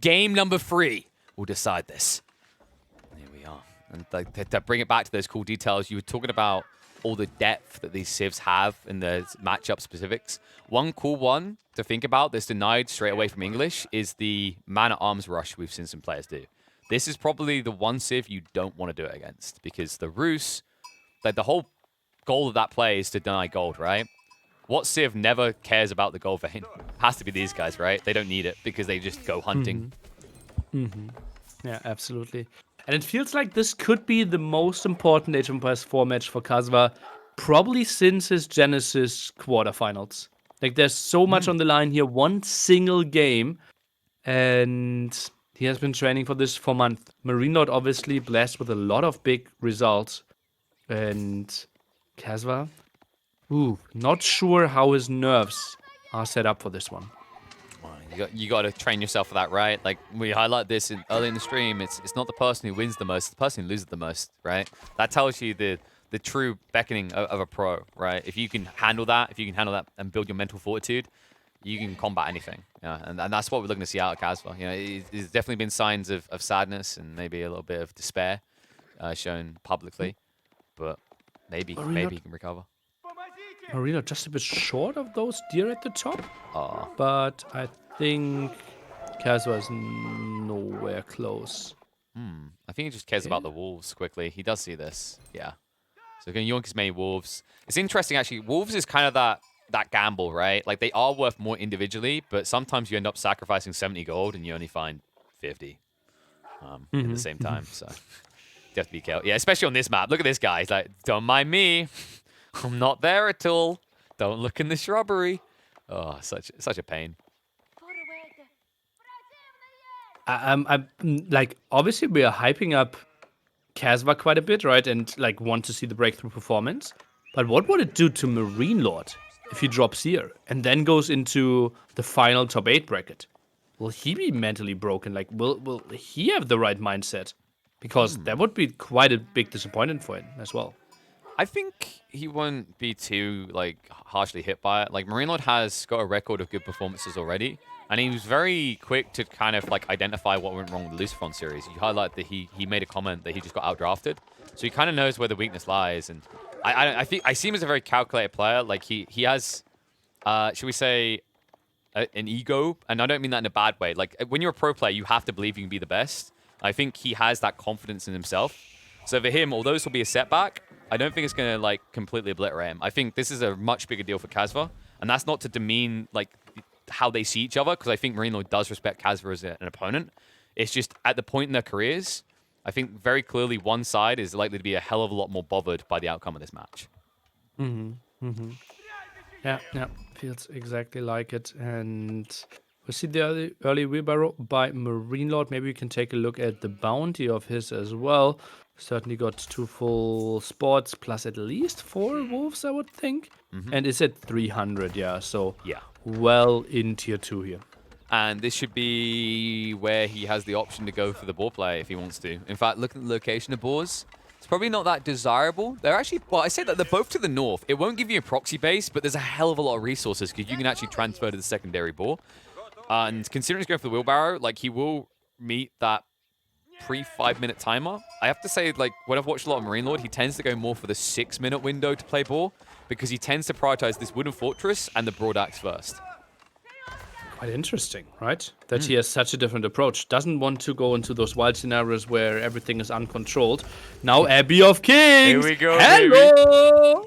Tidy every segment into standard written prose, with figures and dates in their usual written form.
Game number 3 will decide this. Here we are. And to bring it back to those cool details, you were talking about all the depth that these civs have in the matchup specifics. One cool one to think about that's denied straight away from English is the man-at-arms rush we've seen some players do. This is probably the one civ you don't want to do it against because the Rus, like the whole goal of that play is to deny gold, right? What civ never cares about the gold vein? Has to be these guys, right? They don't need it because they just go hunting. Yeah, absolutely. And it feels like this could be the most important Age of Empires 4 match for Kasva, probably since his Genesis quarterfinals. Like, there's so much on the line here, one single game, and he has been training for this for months. MarineLorD obviously blessed with a lot of big results, and Kasva, not sure how his nerves are set up for this one. You got to train yourself for that, right? Like we highlight this early in the stream. It's not the person who wins the most, it's the person who loses the most, right? That tells you the true beckoning of a pro, right? If you can handle that, and build your mental fortitude, you can combat anything. Yeah, and that's what we're looking to see out of Kasva. You know, there's definitely been signs of sadness and maybe a little bit of despair shown publicly, but maybe he can recover. MarineLorD just a bit short of those deer at the top, but I think Kasva is nowhere close. I think he just cares about the wolves quickly. He does see this. Yeah. So going to yoink as many wolves. It's interesting, actually. Wolves is kind of that gamble, right? Like, they are worth more individually, but sometimes you end up sacrificing 70 gold and you only find 50 at the same time. So you have to be careful. Yeah, especially on this map. Look at this guy. He's like, don't mind me. I'm not there at all. Don't look in the shrubbery. Oh, such a pain. I'm like, obviously we are hyping up Kasva quite a bit, right? And like want to see the breakthrough performance. But what would it do to MarineLorD if he drops here and then goes into the final top 8 bracket? Will he be mentally broken? Like, will he have the right mindset? Because that would be quite a big disappointment for him as well. I think he won't be too harshly hit by it. Like, MarineLorD has got a record of good performances already, and he was very quick to kind of identify what went wrong with the Luciferon series. You highlight that he made a comment that he just got outdrafted, so he kind of knows where the weakness lies. And I think I see him as a very calculated player. Like he has, should we say, an ego, and I don't mean that in a bad way. Like when you're a pro player, you have to believe you can be the best. I think he has that confidence in himself. So for him, although this will be a setback, I don't think it's going to completely obliterate him. I think this is a much bigger deal for Kasva, and that's not to demean how they see each other, because I think MarineLorD does respect Kasva as an opponent. It's just at the point in their careers, I think very clearly one side is likely to be a hell of a lot more bothered by the outcome of this match. Yeah, feels exactly like it. And we see the early wheelbarrow by MarineLorD. Maybe we can take a look at the bounty of his as well. Certainly got 2 full spots, plus at least 4 wolves, I would think. And it's at 300, yeah. So yeah, well in tier 2 here. And this should be where he has the option to go for the boar play if he wants to. In fact, look at the location of boars. It's probably not that desirable. They're actually, well, I say that they're both to the north. It won't give you a proxy base, but there's a hell of a lot of resources because you can actually transfer to the secondary boar. And considering he's going for the wheelbarrow, he will meet that pre-5-minute timer. I have to say, when I've watched a lot of MarineLorD, he tends to go more for the 6-minute window to play boar because he tends to prioritize this wooden fortress and the broad axe first. Quite interesting, right? That he has such a different approach. Doesn't want to go into those wild scenarios where everything is uncontrolled. Now Abbey of Kings! Here we go, hello!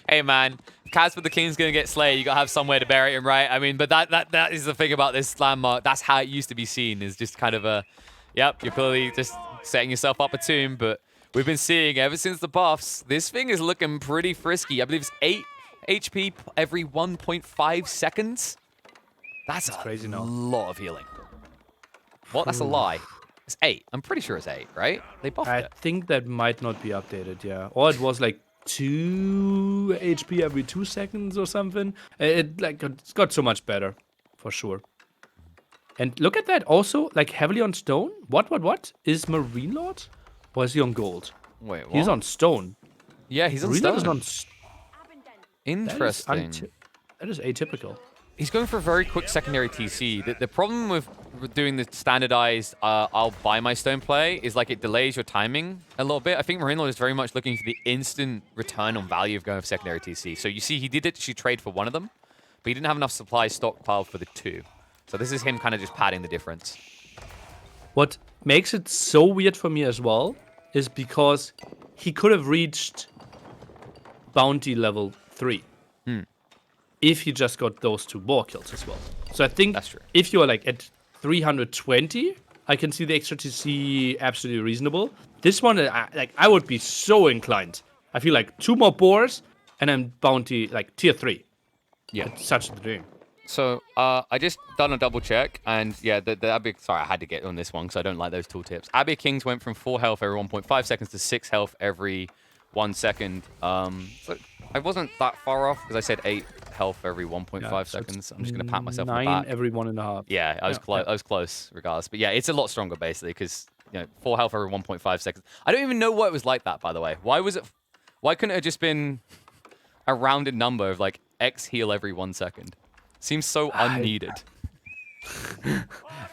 Hey, man. Kasva the King's going to get slayed. You got to have somewhere to bury him, right? I mean, but that is the thing about this landmark. That's how it used to be seen, is just kind of a... Yep, you're clearly just setting yourself up a tomb, but we've been seeing ever since the buffs, this thing is looking pretty frisky. I believe it's 8 HP every 1.5 seconds. That's crazy, a lot of healing. What? That's a lie. It's 8. I'm pretty sure it's 8, right? They buffed it. I think that might not be updated, yeah. Or it was 2 HP every 2 seconds or something. It's got so much better, for sure. And look at that, also, heavily on stone. What? Is MarineLorD? Or is he on gold? Wait, what? He's on stone. Yeah, he's on stone. Is on Interesting. That is atypical. He's going for a very quick secondary TC. The problem with doing the standardized I'll buy my stone play is like it delays your timing a little bit. I think MarineLorD is very much looking for the instant return on value of going for secondary TC. So you see he did actually trade for one of them, but he didn't have enough supply stockpiled for the two. So this is him kind of just padding the difference. What makes it so weird for me as well is because he could have reached bounty level 3. If he just got those 2 boar kills as well. So I think That's true. if you're like at 320, I can see the extra TC absolutely reasonable. This one, I would be so inclined. I feel like 2 more boars and then bounty like tier 3. Yeah. It's such a dream. So I just done a double check, and yeah, the Abbey. Sorry, I had to get on this one because I don't like those tooltips. Abbey Kings went from 4 health every 1.5 seconds to 6 health every 1 second. So I wasn't that far off because I said 8 health every 1.5 seconds. I'm just gonna pat myself on the 9 back. every 1.5. Yeah, I was close. I was close, regardless. But yeah, it's a lot stronger basically because 4 health every 1.5 seconds. I don't even know why it was like that, by the way. Why was it? Why couldn't it have just been a rounded number of like X heal every 1 second? Seems so unneeded.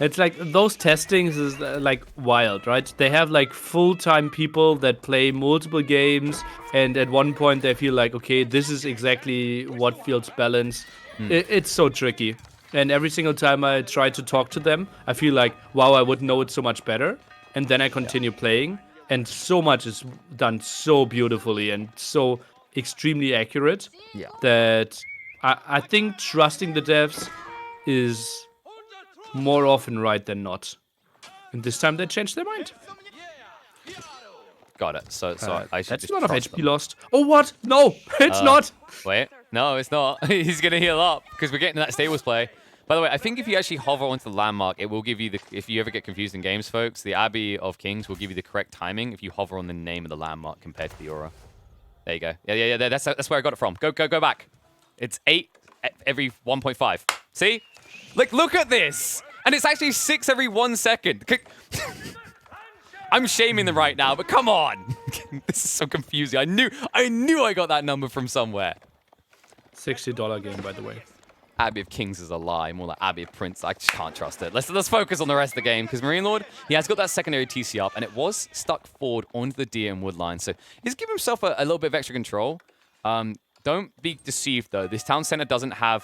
It's like those testings is like wild, right? They have like full-time people that play multiple games, and at one point they feel like, okay, this is exactly what feels balanced. It's so tricky. And every single time I try to talk to them, I feel like, wow, I would know it so much better. And then I continue playing, and so much is done so beautifully and so extremely accurate that I think trusting the devs is more often right than not. And this time they changed their mind. Got it. So I should That's just a lot of trust HP them. lost. Oh, what? No, it's not. Wait, no, it's not. He's gonna heal up because we're getting that stables play. By the way, I think if you actually hover onto the landmark, it will give you the. If you ever get confused in games, folks, the Abbey of Kings will give you the correct timing if you hover on the name of the landmark compared to the aura. There you go. Yeah. That's where I got it from. Go back. It's 8 every 1.5. See? Look at this, and it's actually 6 every 1 second. I'm shaming them right now, but come on. This is so confusing. I knew I got that number from somewhere. $60 game, by the way. Abbey of Kings is a lie. More like Abbey of Prince. I just can't trust it. Let's focus on the rest of the game, because MarineLorD, he has got that secondary TC up, and it was stuck forward onto the DM wood line. So he's giving himself a little bit of extra control. Don't be deceived, though. This town center doesn't have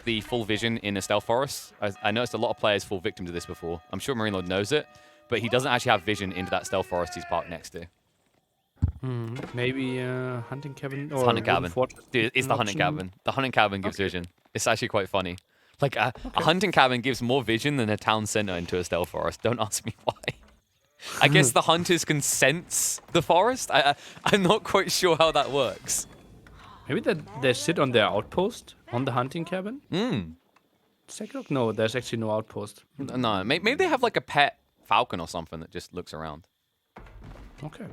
the full vision in a stealth forest. I noticed a lot of players fall victim to this before. I'm sure MarineLorD knows it, but he doesn't actually have vision into that stealth forest he's parked next to. Maybe hunting cabin or Hunting cabin. fortress. Dude, it's the hunting cabin. The hunting cabin gives vision. It's actually quite funny. Like, a hunting cabin gives more vision than a town center into a stealth forest. Don't ask me why. I guess the hunters can sense the forest. I'm not quite sure how that works. Maybe they sit on their outpost on the hunting cabin. Let's take a look. No, there's actually no outpost. No, maybe they have like a pet falcon or something that just looks around. Okay.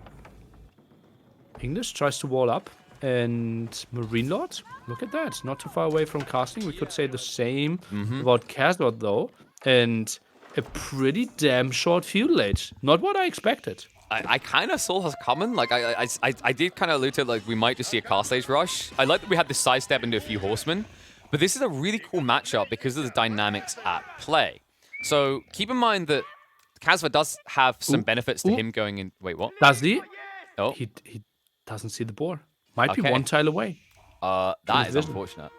English tries to wall up, and MarineLorD, look at that, not too far away from casting. We could say the same about Kasva though, and a pretty damn short feudal age. Not what I expected. I kind of saw this coming. Like, I did kind of allude to, like, we might just see a cast stage rush. I like that we had this sidestep into a few horsemen, but this is a really cool matchup because of the dynamics at play. So keep in mind that Kasva does have some benefits to him going in. Wait, what? Does he? Oh. He doesn't see the boar. Might be one tile away. That is unfortunate.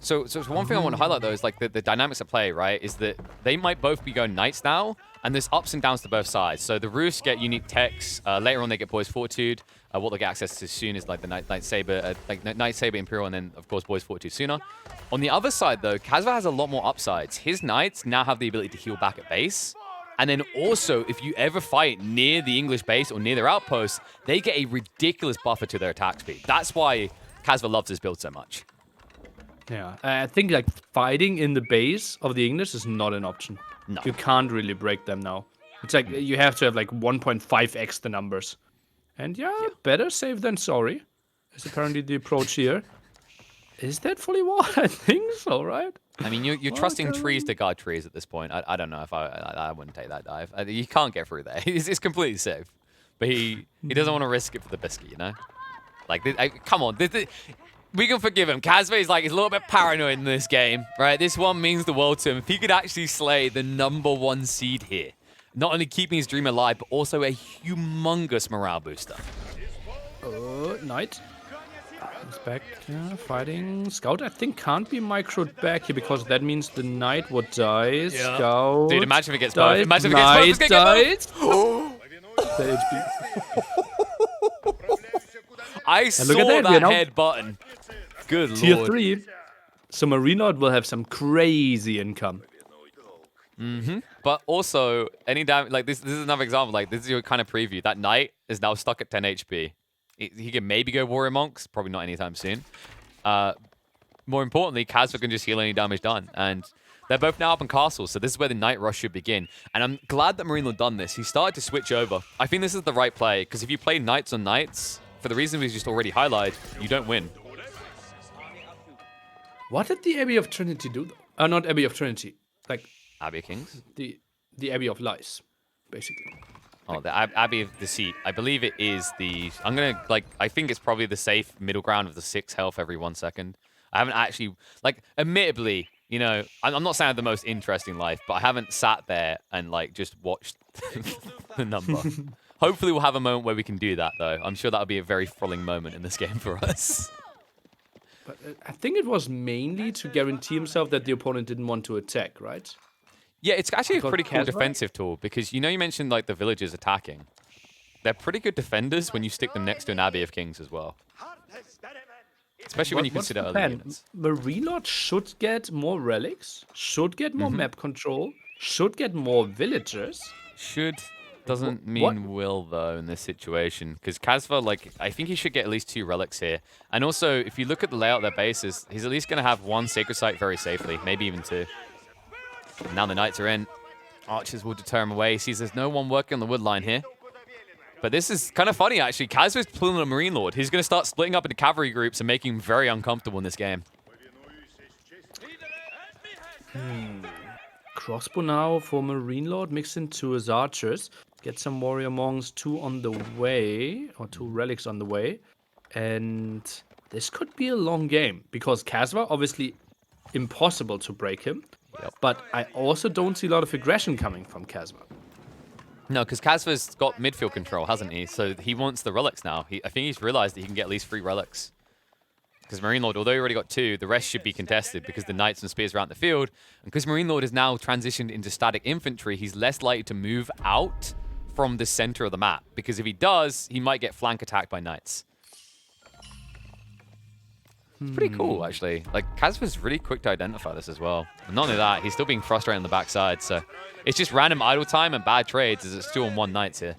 So one thing I want to highlight, though, is like the dynamics at play, right? Is that they might both be going knights now, and there's ups and downs to both sides. So the Roosts get unique techs. Later on, they get Boys Fortitude. What they get access to soon is like the Knight Saber, Knight Saber Imperial, and then, of course, Boys Fortitude sooner. On the other side, though, Kasva has a lot more upsides. His knights now have the ability to heal back at base. And then also, if you ever fight near the English base or near their outposts, they get a ridiculous buffer to their attack speed. That's why Kasva loves this build so much. Yeah, I think like fighting in the base of the English is not an option. No. You can't really break them now. It's like you have to have like 1.5x the numbers. And yeah, better safe than sorry is apparently the approach here. Is that fully walled? I think so, right? I mean, you're trusting trees to guard trees at this point. I don't know if I wouldn't take that dive. You can't get through there. It's completely safe. But he doesn't want to risk it for the biscuit, you know? Like, come on. we can forgive him. Kasva is like, he's a little bit paranoid in this game, right? This one means the world to him. If he could actually slay the #1 seed here, not only keeping his dream alive, but also a humongous morale booster. Knight. He's back, fighting. Scout, I think, can't be microed back here because that means the Knight would die. Yeah. Scout. Dude, imagine if it gets died. both. Imagine if Knight it gets both. The HP. I saw that head button. Good Tier lord. 3. So MarineLorD will have some crazy income. But also, any damage, like this is another example. Like, this is your kind of preview. That Knight is now stuck at 10 HP. He can maybe go Warrior Monks, probably not anytime soon. More importantly, Kasva can just heal any damage done. And they're both now up in castles, so this is where the Knight rush should begin. And I'm glad that MarineLorD done this. He started to switch over. I think this is the right play, because if you play Knights on Knights, for the reason we've just already highlighted, you don't win. What did the Abbey of Trinity do, though? Not Abbey of Trinity. Like, Abbey of Kings? The Abbey of Lies, basically. Oh, the Abbey of Deceit. I believe it is the... I think it's probably the safe middle ground of the 6 health every 1 second. I haven't actually... Like, admittedly, you know, I'm not saying I have the most interesting life, but I haven't sat there and, like, just watched the number. Hopefully we'll have a moment where we can do that, though. I'm sure that'll be a very thrilling moment in this game for us. But I think it was mainly to guarantee himself that the opponent didn't want to attack, right? Yeah, it's actually a pretty cool Kasva? defensive tool because, you know, you mentioned, like, the villagers attacking. They're pretty good defenders when you stick them next to an Abbey of Kings as well. Especially when you consider early units. MarineLorD should get more relics, should get more map control, should get more villagers. Should doesn't mean will, though, in this situation. Because Kasva, like, I think he should get at least 2 relics here. And also, if you look at the layout of their bases, he's at least going to have 1 sacred site very safely, maybe even 2. Now the Knights are in. Archers will deter him away. He sees there's no one working on the wood line here. But this is kind of funny, actually. Kasva's pulling a MarineLorD. He's going to start splitting up into cavalry groups and making him very uncomfortable in this game. Crossbow now for MarineLorD mixed into his archers. Get some warrior monks, 2 on the way, or 2 relics on the way. And this could be a long game because Kasva, obviously impossible to break him. Yep. But I also don't see a lot of aggression coming from Kasva. No, because Kasva's got midfield control, hasn't he? So he wants the relics now. I think he's realized that he can get at least 3 relics. Because MarineLorD, although he already got 2, the rest should be contested because the Knights and Spears are out in the field. And because MarineLorD is now transitioned into static infantry, he's less likely to move out from the center of the map. Because if he does, he might get flank attacked by Knights. It's pretty cool, actually. Like, Kasva's really quick to identify this as well. And not only that, he's still being frustrated on the backside, so... It's just random idle time and bad trades as it's 2-on-1 Knights here.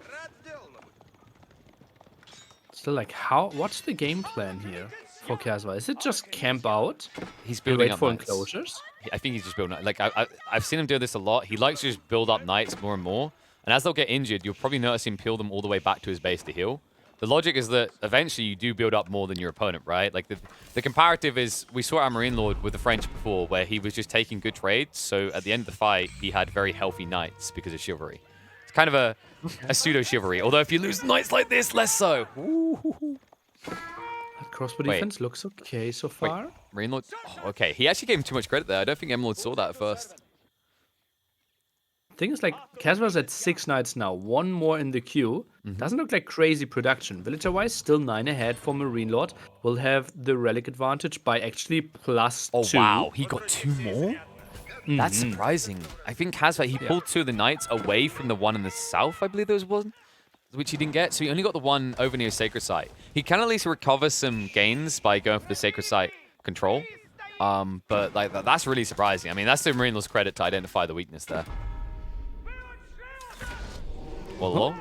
Still, like, what's the game plan here for Kasva? Is it just camp out? He's building wait up for Knights. enclosures? I think he's just building... Like, I've seen him do this a lot. He likes to just build up Knights more and more. And as they'll get injured, you'll probably notice him peel them all the way back to his base to heal. The logic is that eventually you do build up more than your opponent, right? Like the comparative is, we saw our MarineLorD with the French before, where he was just taking good trades. So at the end of the fight, he had very healthy Knights because of chivalry. It's kind of a pseudo-chivalry. Although if you lose Knights like this, less so. That crossbow defense looks okay so far. Wait, MarineLorD... Oh, okay, he actually gave him too much credit there. I don't think MLord saw that at first. Thing is, like, Kasva's at 6 Knights now. 1 more in the queue. Doesn't look like crazy production. Villager-wise, still 9 ahead for MarineLorD. Will have the relic advantage by actually +2. Oh, wow. He got 2 more? That's surprising. I think Kasva, he pulled 2 of the Knights away from the one in the south, I believe there was one, which he didn't get. So he only got the one over near Sacred Site. He can at least recover some gains by going for the Sacred Site control. But like that's really surprising. I mean, that's to MarineLorD's credit to identify the weakness there. Wallo.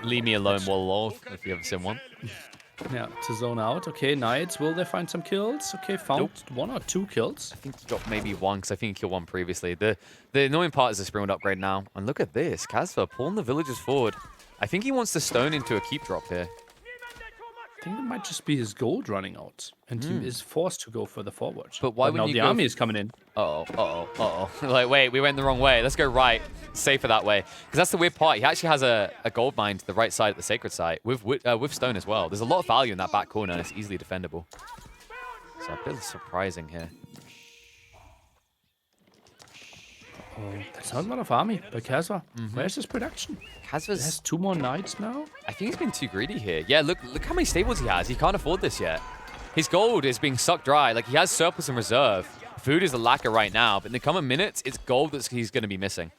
Leave me alone, Wallo, if you ever seen one. Yeah, to zone out. Okay, Knights, will they find some kills? Okay, found 1 or 2 kills. I think he got maybe 1, because I think he killed 1 previously. The annoying part is the Springwood upgrade now. And look at this, Kasva pulling the villagers forward. I think he wants to stone into a keep drop here. I think it might just be his gold running out, and he is forced to go further forward. But why now wouldn't you the go army is coming in. Like, wait, we went the wrong way. Let's go right. Safer that way. Because that's the weird part. He actually has a gold mine to the right side of the sacred site with stone as well. There's a lot of value in that back corner, and it's easily defendable. So a bit surprising here. Oh, that's not a lot of army by Kasva. Where's his production? Kasva's... Has 2 more knights now? I think he's been too greedy here. Yeah, look how many stables he has. He can't afford this yet. His gold is being sucked dry. Like, he has surplus in reserve. Food is a lacquer right now, but in the coming minutes, it's gold that he's going to be missing.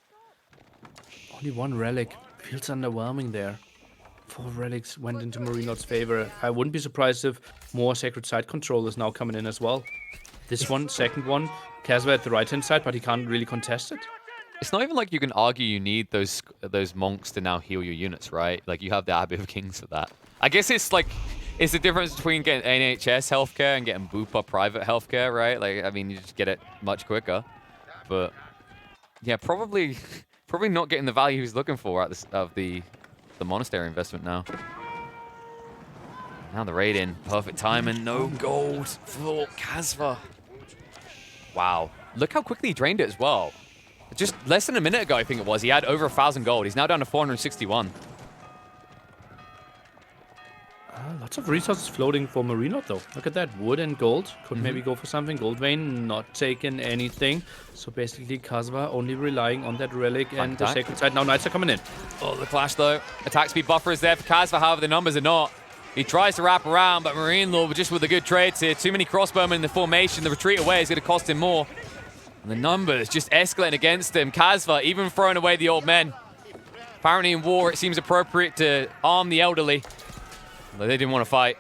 Only 1 relic. Feels underwhelming there. 4 relics went into MarineLorD's favor. I wouldn't be surprised if more sacred site control is now coming in as well. This one, second one, Kasva at the right-hand side, but he can't really contest it. It's not even like you can argue you need those monks to now heal your units, right? Like, you have the Abbey of Kings for that. I guess it's like, it's the difference between getting NHS healthcare and getting Bupa private healthcare, right? Like, I mean, you just get it much quicker. But, yeah, probably not getting the value he's looking for out of the monastery investment now. Now the raid in. Perfect time and no gold for Kasva. Wow. Look how quickly he drained it as well. Just less than a minute ago, I think it was, he had over 1,000 gold. He's now down to 461. Lots of resources floating for MarineLorD, though. Look at that. Wood and gold. Could maybe go for something. Gold vein, not taking anything. So basically, Kasva only relying on that relic and the sacred site. Now knights are coming in. Oh, the clash, though. Attack speed buffer is there for Kasva, however, the numbers are not. He tries to wrap around, but MarineLorD just with the good trades here. Too many crossbowmen in the formation. The retreat away is going to cost him more. And the numbers just escalating against him. Kasva even throwing away the old men. Apparently in war, it seems appropriate to arm the elderly. But they didn't want to fight.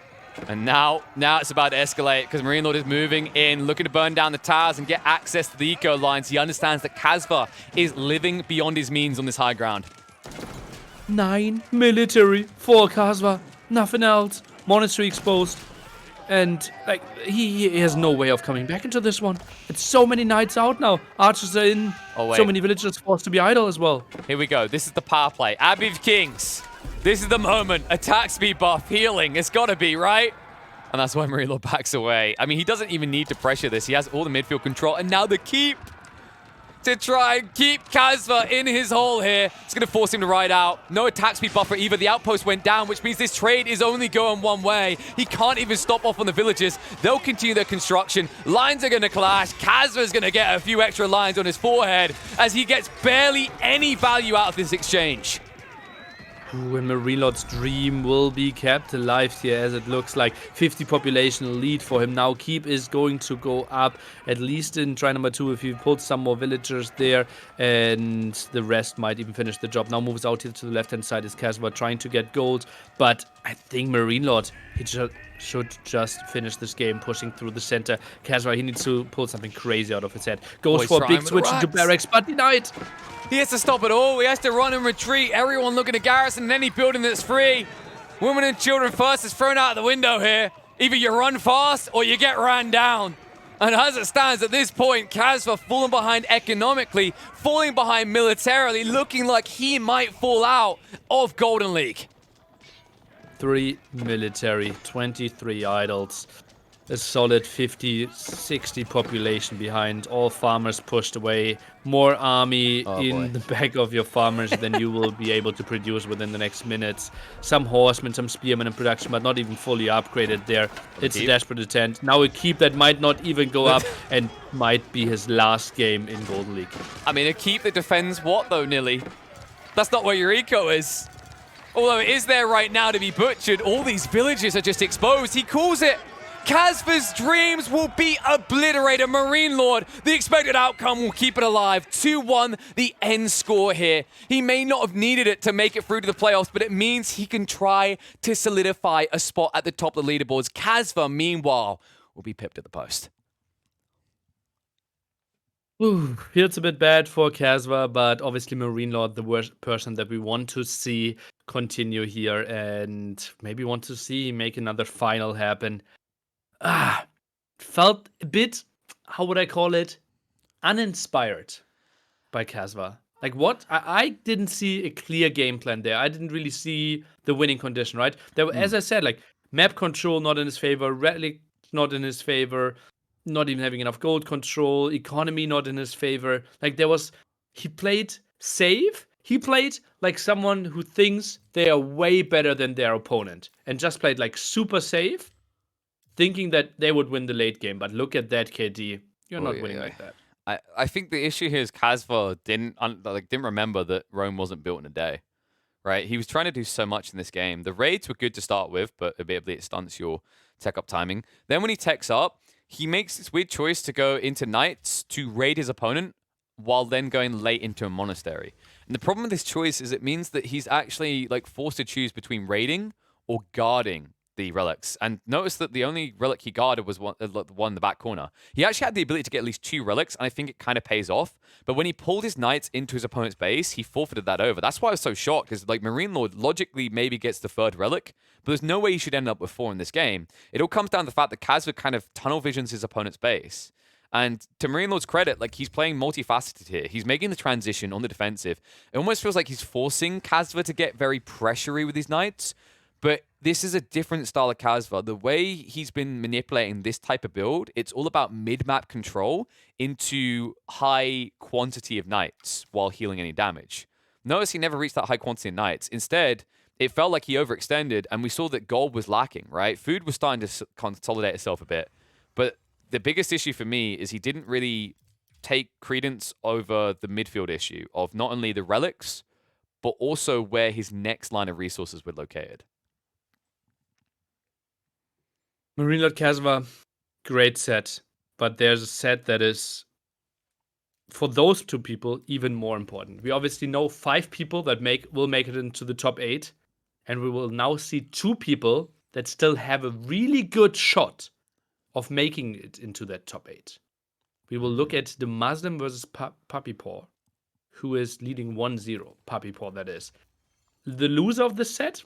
And now it's about to escalate because MarineLorD is moving in, looking to burn down the towers and get access to the eco lines. He understands that Kasva is living beyond his means on this high ground. 9 military for Kasva. Nothing else. Monastery exposed. And, like, he has no way of coming back into this one. It's so many knights out now. Archers are in. Oh, wait. So many villagers forced to be idle as well. Here we go. This is the power play. Abbey of Kings. This is the moment. Attack speed buff, healing. It's got to be, right? And that's why MarineLorD backs away. I mean, he doesn't even need to pressure this. He has all the midfield control. And now the keep to try and keep Kasva in his hole here. It's going to force him to ride out. No attack speed buffer either. The outpost went down, which means this trade is only going one way. He can't even stop off on the villagers. They'll continue their construction. Lines are going to clash. Kasva's going to get a few extra lines on his forehead as he gets barely any value out of this exchange. Ooh, and MarineLorD's dream will be kept alive here, as it looks like 50 population lead for him now. Keep is going to go up, at least in try number 2, if he pulls some more villagers there, and the rest might even finish the job. Now moves out here to the left-hand side is Kasva trying to get gold, but I think MarineLorD, he should just finish this game pushing through the center. Kasva, he needs to pull something crazy out of his head. Goes for a big switch into barracks, but denied. He has to stop it all. He has to run and retreat. Everyone looking to garrison any building that's free. Women and children first is thrown out the window here. Either you run fast or you get ran down. And as it stands at this point, Kasva falling behind economically, falling behind militarily, looking like he might fall out of Golden League. 3 military, 23 idols. A solid 50, 60 population behind. All farmers pushed away. More army the back of your farmers than you will be able to produce within the next minutes. Some horsemen, some spearmen in production, but not even fully upgraded there. It's a desperate attempt. Now a keep that might not even go up and might be his last game in Golden League. I mean, a keep that defends what though, Nili? That's not where your eco is. Although it is there right now to be butchered. All these villages are just exposed. He calls it. Kasva's dreams will be obliterated. MarineLorD, the expected outcome will keep it alive. 2-1, the end score here. He may not have needed it to make it through to the playoffs, but it means he can try to solidify a spot at the top of the leaderboards. Kasva, meanwhile, will be pipped at the post. Ooh, feels a bit bad for Kasva, but obviously MarineLorD, the worst person that we want to see continue here and maybe want to see make another final happen. Felt a bit, how would I call it, uninspired by Kasva. Like what? I didn't see a clear game plan there. I didn't really see the winning condition, right? There, as I said, like Map control not in his favor, Relic not in his favor, not even having enough gold control, economy not in his favor. Like he played safe. He played like someone who thinks they are way better than their opponent and just played like super safe, thinking that they would win the late game. But look at that, KD. You're not winning like that. I think the issue here is Kasva didn't remember that Rome wasn't built in a day, right? He was trying to do so much in this game. The raids were good to start with, but admittedly it stunts your tech up timing. Then when he techs up, he makes this weird choice to go into knights to raid his opponent while then going late into a monastery. And the problem with this choice is it means that he's actually like forced to choose between raiding or guarding the relics. And notice that the only relic he guarded was the one in the back corner. He actually had the ability to get at least 2 relics, and I think it kind of pays off. But when he pulled his knights into his opponent's base, he forfeited that over. That's why I was so shocked, because like MarineLorD logically maybe gets the 3rd relic, but there's no way he should end up with 4 in this game. It all comes down to the fact that Kasva kind of tunnel visions his opponent's base. And to MarineLorD's credit, like he's playing multifaceted here. He's making the transition on the defensive. It almost feels like he's forcing Kasva to get very pressury with his knights. But this is a different style of Kasva. The way he's been manipulating this type of build, it's all about mid-map control into high quantity of knights while healing any damage. Notice he never reached that high quantity of knights. Instead, it felt like he overextended, and we saw that gold was lacking, right? Food was starting to consolidate itself a bit. But the biggest issue for me is he didn't really take credence over the midfield issue of not only the relics, but also where his next line of resources were located. MarineLorD Kasva, great set. But there's a set that is, for those 2 people, even more important. We obviously know 5 people that will make it into the top 8. And we will now see 2 people that still have a really good shot of making it into that top 8. We will look at the Muslim versus Puppy Paw, who is leading 1-0. Puppy Paw, that is. The loser of the set,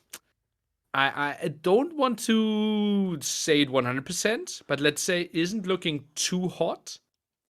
I don't want to say it 100%, but let's say isn't looking too hot.